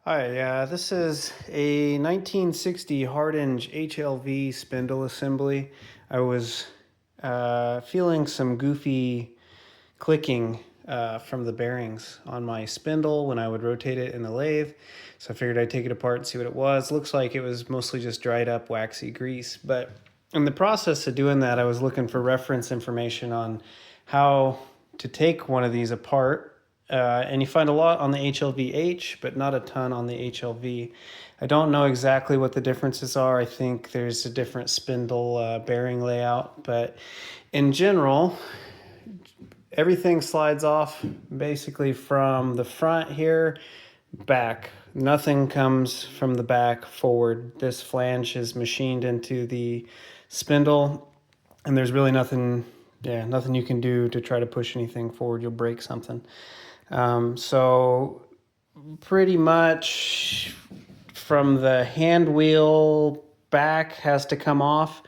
Hi, this is a 1960 Hardinge HLV spindle assembly. I was feeling some goofy clicking from the bearings on my spindle when I would rotate it in the lathe. So I figured I'd take it apart and see what it was. Looks like it was mostly just dried up waxy grease. But in the process of doing that, I was looking for reference information on how to take one of these apart. And you find a lot on the HLV-H, but not a ton on the HLV. I don't know exactly what the differences are. I think there's a different spindle bearing layout, but in general, everything slides off basically from the front here back. Nothing comes from the back forward. This flange is machined into the spindle, and there's really nothing you can do to try to push anything forward. You'll break something. So pretty much from the hand wheel back has to come off.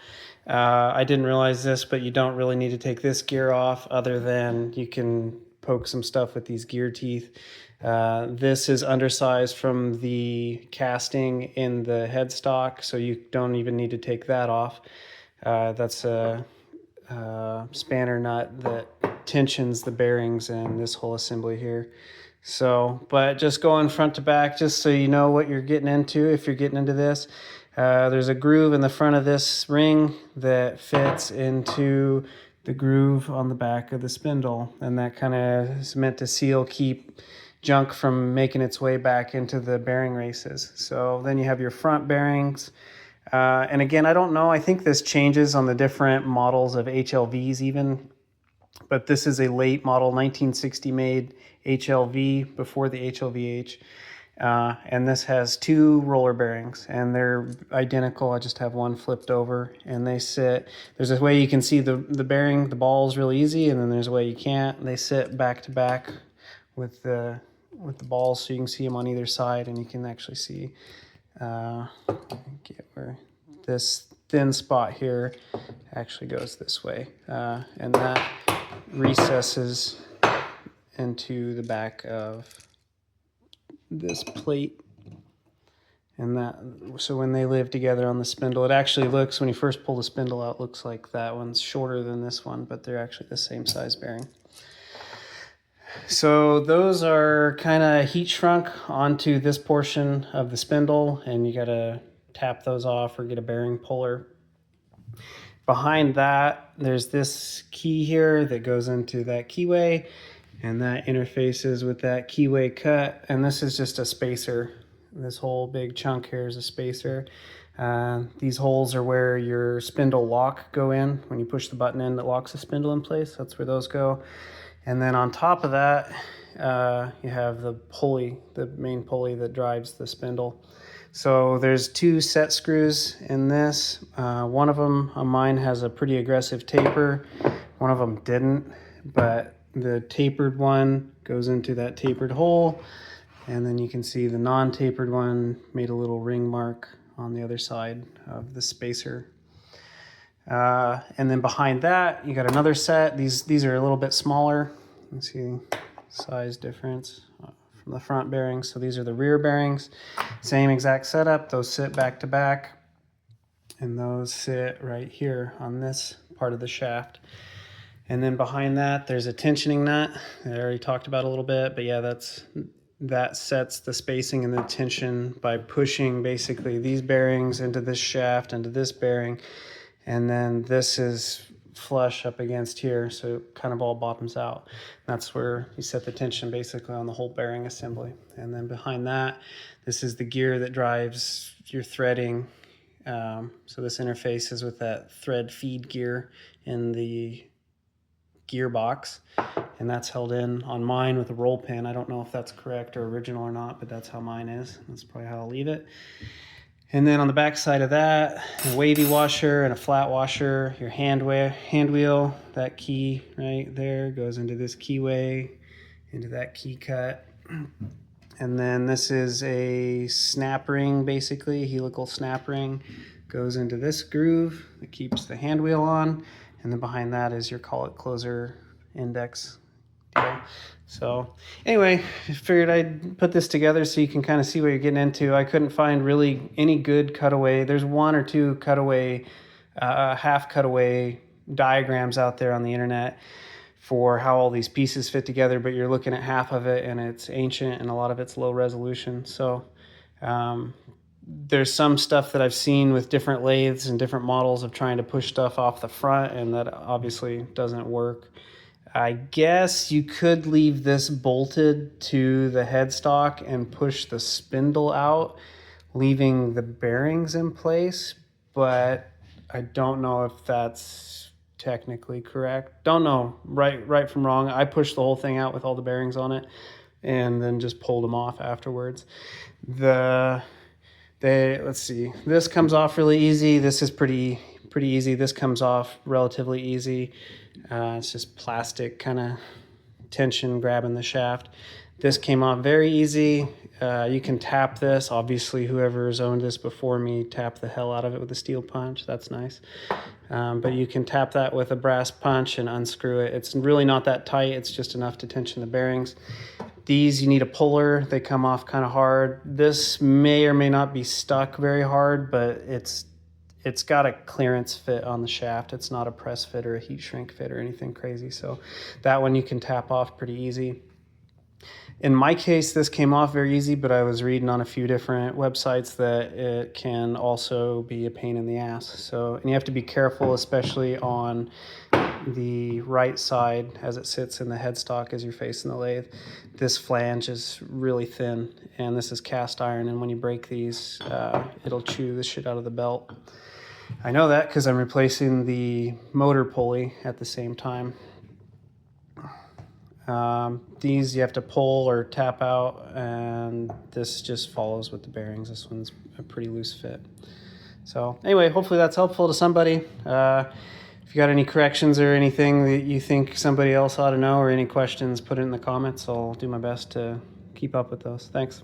I didn't realize this, but you don't really need to take this gear off other than you can poke some stuff with these gear teeth. This is undersized from the casting in the headstock, so you don't even need to take that off. That's a spanner nut that tensions the bearings in this whole assembly here. So, but just going front to back, just so you know what you're getting into if you're getting into this. There's a groove in the front of this ring that fits into the groove on the back of the spindle, and that kind of is meant to keep junk from making its way back into the bearing races. So then you have your front bearings. And again, I don't know, I think this changes on the different models of HLVs even, but this is a late model 1960 made HLV before the HLVH. And this has two roller bearings, and they're identical. I just have one flipped over, and they sit, there's a way you can see the bearing, the balls really easy, and then there's a way you can't. They sit back to back with the balls, so you can see them on either side, and you can actually see get where this thin spot here actually goes this way, and that recesses into the back of this plate. And that, so when they live together on the spindle, it actually looks, when you first pull the spindle out, looks like that one's shorter than this one, but they're actually the same size bearing. So those are kind of heat shrunk onto this portion of the spindle, and you got to tap those off or get a bearing puller. Behind that, there's this key here that goes into that keyway, and that interfaces with that keyway cut, and this is just a spacer. This whole big chunk here is a spacer. These holes are where your spindle lock go in. When you push the button in that locks the spindle in place, that's where those go. And then on top of that, you have the pulley, the main pulley that drives the spindle. So there's two set screws in this. One of them on mine has a pretty aggressive taper. One of them didn't, but the tapered one goes into that tapered hole. And then you can see the non-tapered one made a little ring mark on the other side of the spacer. And then behind that, you got another set. These are a little bit smaller. Let's see size difference from the front bearings. So these are the rear bearings. Same exact setup. Those sit back to back, and those sit right here on this part of the shaft. And then behind that, there's a tensioning nut that I already talked about a little bit, but yeah, that sets the spacing and the tension by pushing basically these bearings into this shaft, into this bearing, and then this is flush up against here, so it kind of all bottoms out. That's where you set the tension basically on the whole bearing assembly. And then behind that, this is the gear that drives your threading. So this interfaces with that thread feed gear in the gearbox, and that's held in on mine with a roll pin. I don't know if that's correct or original or not, but that's how mine is. That's probably how I'll leave it. And then on the back side of that, a wavy washer and a flat washer, your hand wheel, that key right there goes into this keyway, into that key cut. And then this is a snap ring, basically, helical snap ring. Goes into this groove that keeps the hand wheel on. And then behind that is your collet closer index deal. So anyway, I figured I'd put this together so you can kind of see what you're getting into. I couldn't find really any good cutaway. There's one or two cutaway, half cutaway diagrams out there on the internet for how all these pieces fit together, but you're looking at half of it and it's ancient and a lot of it's low resolution. So there's some stuff that I've seen with different lathes and different models of trying to push stuff off the front, and that obviously doesn't work. I guess you could leave this bolted to the headstock and push the spindle out, leaving the bearings in place, but I don't know if that's technically correct. Don't know right from wrong. I pushed the whole thing out with all the bearings on it and then just pulled them off afterwards. Let's see, this comes off really easy. This is pretty easy. This comes off relatively easy. It's just plastic kind of tension grabbing the shaft. This came off very easy. You can tap this. Obviously, whoever's owned this before me tapped the hell out of it with a steel punch. That's nice. But you can tap that with a brass punch and unscrew it. It's really not that tight. It's just enough to tension the bearings. These, you need a puller. They come off kind of hard. This may or may not be stuck very hard, but it's got a clearance fit on the shaft. It's not a press fit or a heat shrink fit or anything crazy. So that one you can tap off pretty easy. In my case, this came off very easy, but I was reading on a few different websites that it can also be a pain in the ass. So, and you have to be careful, especially on the right side as it sits in the headstock as you're facing the lathe. This flange is really thin, and this is cast iron, and when you break these, it'll chew the shit out of the belt. I know that because I'm replacing the motor pulley at the same time. These you have to pull or tap out, and this just follows with the bearings. This one's a pretty loose fit. So anyway, hopefully that's helpful to somebody. If you got any corrections or anything that you think somebody else ought to know or any questions, put it in the comments. I'll do my best to keep up with those. Thanks.